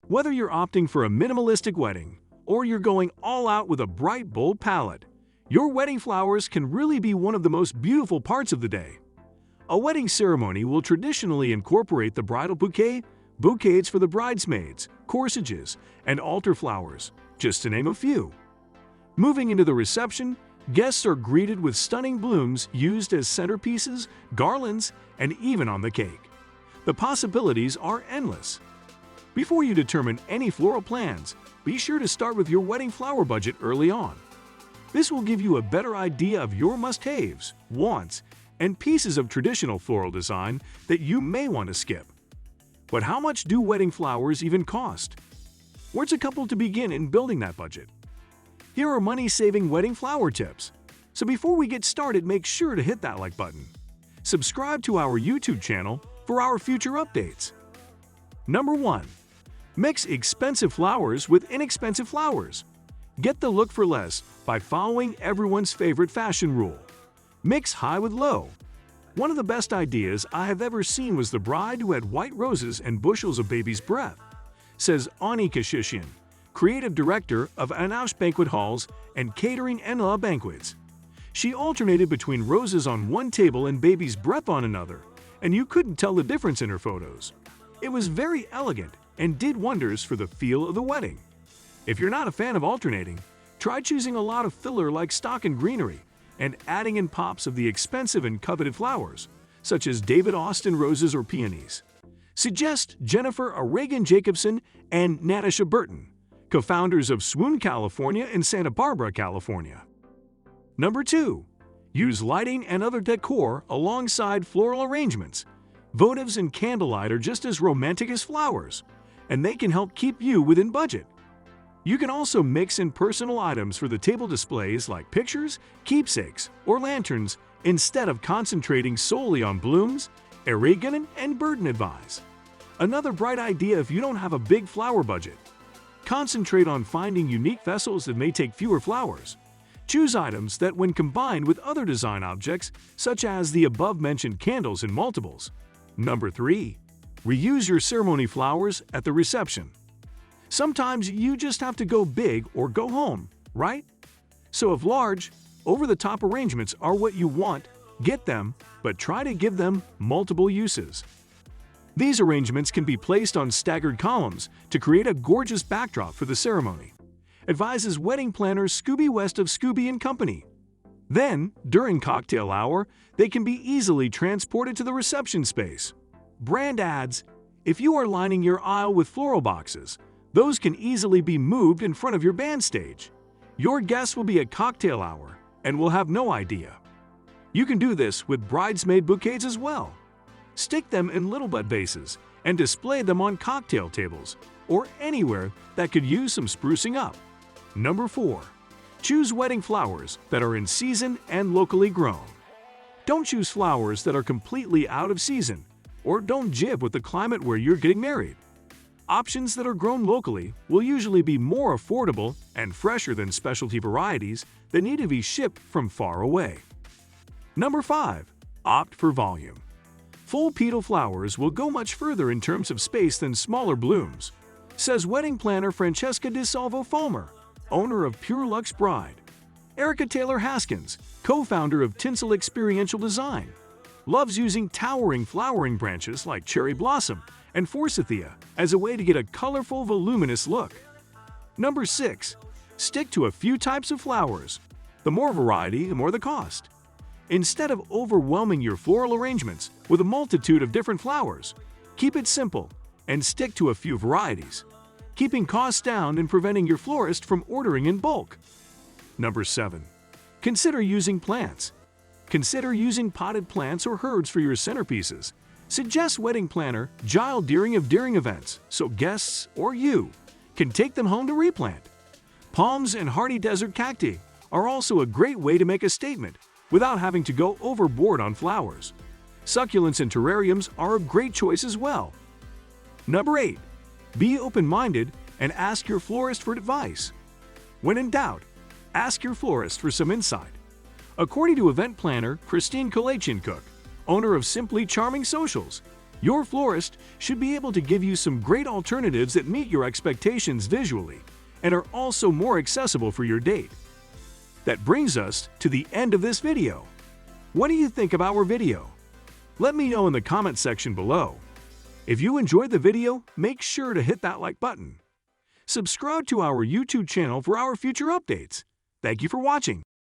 Whether you're opting for a minimalistic wedding or you're going all out with a bright, bold palette, your wedding flowers can really be one of the most beautiful parts of the day. A wedding ceremony will traditionally incorporate the bridal bouquet, bouquets for the bridesmaids, corsages, and altar flowers, just to name a few. Moving into the reception, guests are greeted with stunning blooms used as centerpieces, garlands, and even on the cake. The possibilities are endless. Before you determine any floral plans, be sure to start with your wedding flower budget early on. This will give you a better idea of your must-haves, wants, and pieces of traditional floral design that you may want to skip. But how much do wedding flowers even cost? Where's a couple to begin in building that budget? Here are money-saving wedding flower tips. So before we get started, make sure to hit that like button. Subscribe to our YouTube channel for our future updates. Number 1. Mix expensive flowers with inexpensive flowers. Get the look for less by following everyone's favorite fashion rule. Mix high with low. One of the best ideas I have ever seen was the bride who had white roses and bushels of baby's breath, says Ani Kashishian, creative director of Anaush Banquet Halls and Catering Enla Banquets. She alternated between roses on one table and baby's breath on another, and you couldn't tell the difference in her photos. It was very elegant and did wonders for the feel of the wedding. If you're not a fan of alternating, try choosing a lot of filler like stock and greenery and adding in pops of the expensive and coveted flowers, such as David Austin roses or peonies. Suggest Jennifer Aragon Jacobson and Natasha Burton, co-founders of Swoon, California and Santa Barbara, California. Number 2. Use lighting and other decor alongside floral arrangements. Votives and candlelight are just as romantic as flowers, and they can help keep you within budget. You can also mix in personal items for the table displays like pictures, keepsakes, or lanterns instead of concentrating solely on blooms, Aragon, and Burton advise. Another bright idea if you don't have a big flower budget. Concentrate on finding unique vessels that may take fewer flowers. Choose items that, when combined with other design objects, such as the above-mentioned candles in multiples. Number 3. Reuse your ceremony flowers at the reception. Sometimes you just have to go big or go home, right? So if large, over-the-top arrangements are what you want, get them, but try to give them multiple uses. These arrangements can be placed on staggered columns to create a gorgeous backdrop for the ceremony. Advises wedding planner Scooby West of Scooby & Company. Then, during cocktail hour, they can be easily transported to the reception space. Brand ads. If you are lining your aisle with floral boxes, those can easily be moved in front of your band stage. Your guests will be at cocktail hour and will have no idea. You can do this with bridesmaid bouquets as well. Stick them in little bud vases and display them on cocktail tables or anywhere that could use some sprucing up. Number 4. Choose wedding flowers that are in season and locally grown. Don't choose flowers that are completely out of season, or don't jib with the climate where you're getting married. Options that are grown locally will usually be more affordable and fresher than specialty varieties that need to be shipped from far away. Number 5. Opt for volume. Full petal flowers will go much further in terms of space than smaller blooms, says wedding planner Francesca DeSalvo Fulmer, owner of Pure Luxe Bride. Erica Taylor Haskins, co-founder of Tinsel Experiential Design, loves using towering flowering branches like cherry blossom and forsythia as a way to get a colorful, voluminous look. Number 6. Stick to a few types of flowers. The more variety, the more the cost. Instead of overwhelming your floral arrangements with a multitude of different flowers, keep it simple and stick to a few varieties, keeping costs down and preventing your florist from ordering in bulk. Number 7. Consider using plants. Consider using potted plants or herbs for your centerpieces. Suggest wedding planner Giles Deering of Deering Events so guests or you can take them home to replant. Palms and hardy desert cacti are also a great way to make a statement without having to go overboard on flowers. Succulents and terrariums are a great choice as well. Number 8. Be open-minded and ask your florist for advice. When in doubt, ask your florist for some insight. According to event planner Christine Kalachian-Cook, owner of Simply Charming Socials, Your florist should be able to give you some great alternatives that meet your expectations visually and are also more accessible for your date. That brings us to the end of this video. What do you think about our video? Let me know in the comment section below. If you enjoyed the video, make sure to hit that like button. Subscribe to our YouTube channel for our future updates. Thank you for watching.